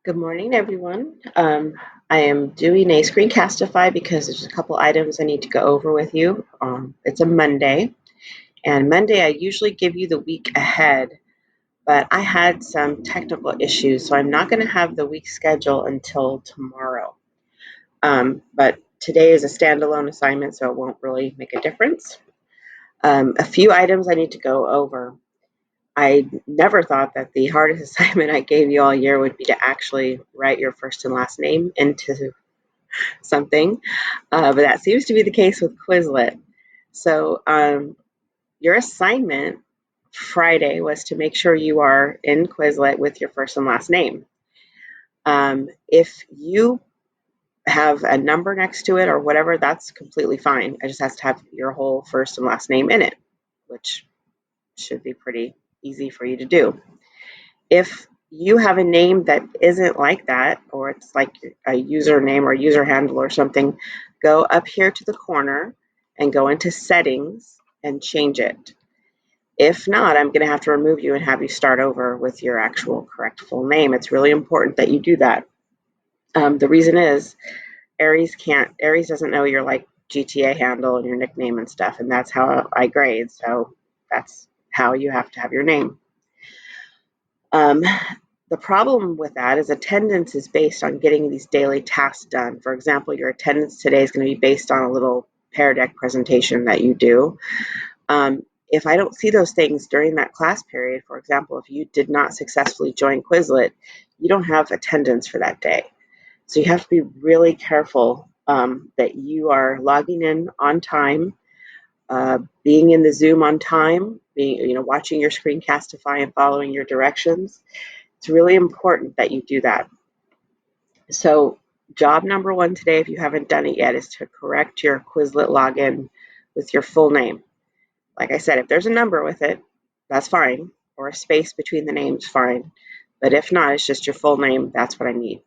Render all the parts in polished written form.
Good morning, everyone. I am doing a screencastify because there's a couple items I need to go over with you. It's a Monday, and Monday I usually give you the week ahead, but I had some technical issues, so I'm not going to have the week schedule until tomorrow. But today is a standalone assignment, so it won't really make a difference. A few items I need to go over. I never thought that the hardest assignment I gave you all year would be to actually write your first and last name into something, but that seems to be the case with Quizlet. So your assignment Friday was to make sure you are in Quizlet with your first and last name. If you have a number next to it or whatever, that's completely fine. It just has to have your whole first and last name in it, which should be pretty easy for you to do. If you have a name that isn't like that, or it's like a username or user handle or something, go up here to the corner and go into settings and change it. If not, I'm going to have to remove you and have you start over with your actual correct full name. It's really important that you do that. The reason is Aries doesn't know your like GTA handle and your nickname and stuff, and that's how I grade. So that's how you have to have your name. Um, the problem with that is attendance is based on getting these daily tasks done. For example, your attendance today is going to be based on a little Pear Deck presentation that you do. If I don't see those things during that class period, for example, if you did not successfully join Quizlet, you don't have attendance for that day. So you have to be really careful that you are logging in on time, being in the Zoom on time, watching your screencastify and following your directions. It's really important that you do that. So job number one today, if you haven't done it yet, is to correct your Quizlet login with your full name. Like I said, if there's a number with it, that's fine, or a space between the names, fine. But if not, it's just your full name. That's what I need.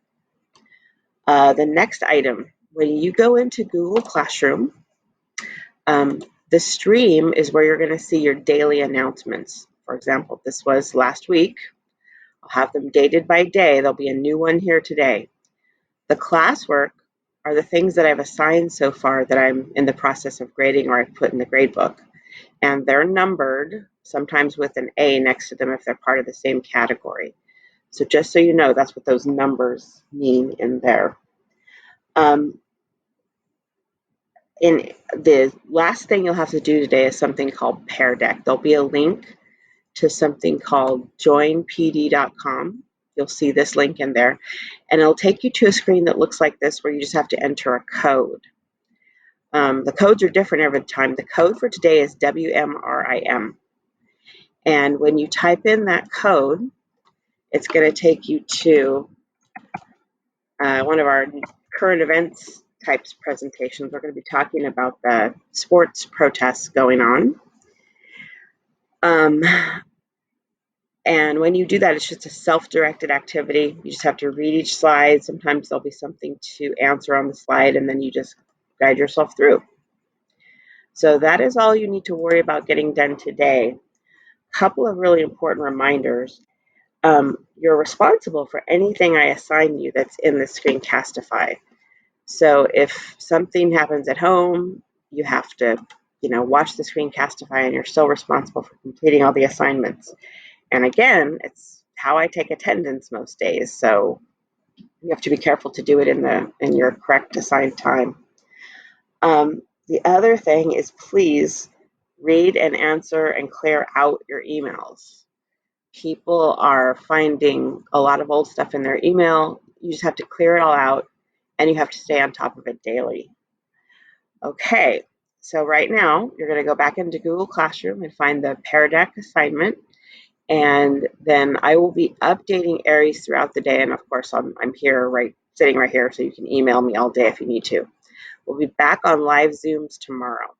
The next item, when you go into Google Classroom, the stream is where you're going to see your daily announcements. For example, this was last week. I'll have them dated by day. There'll be a new one here today. The classwork are the things that I've assigned so far that I'm in the process of grading or I've put in the grade book. And they're numbered, sometimes with an A next to them if they're part of the same category. So just so you know, that's what those numbers mean in there. In the last thing you'll have to do today is something called Pear Deck. There'll be a link to something called joinpd.com. You'll see this link in there, and it'll take you to a screen that looks like this where you just have to enter a code. The codes are different every time. The code for today is WMRIM. And when you type in that code, it's going to take you to one of our current events types presentations. We're going to be talking about the sports protests going on. And when you do that, it's just a self-directed activity. You just have to read each slide. Sometimes there'll be something to answer on the slide, and then you just guide yourself through. So that is all you need to worry about getting done today. A couple of really important reminders. You're responsible for anything I assign you that's in the screencastify. So if something happens at home, you have to, watch the screencastify, and you're still responsible for completing all the assignments. And again, it's how I take attendance most days, so you have to be careful to do it in your correct assigned time. The other thing is, please read and answer and clear out your emails. People are finding a lot of old stuff in their email. You just have to clear it all out, and you have to stay on top of it daily. Okay, so right now you're going to go back into Google Classroom and find the Pear Deck assignment, and then I will be updating Aries throughout the day. And of course, I'm here, sitting right here, so you can email me all day if you need to. We'll be back on live Zooms tomorrow.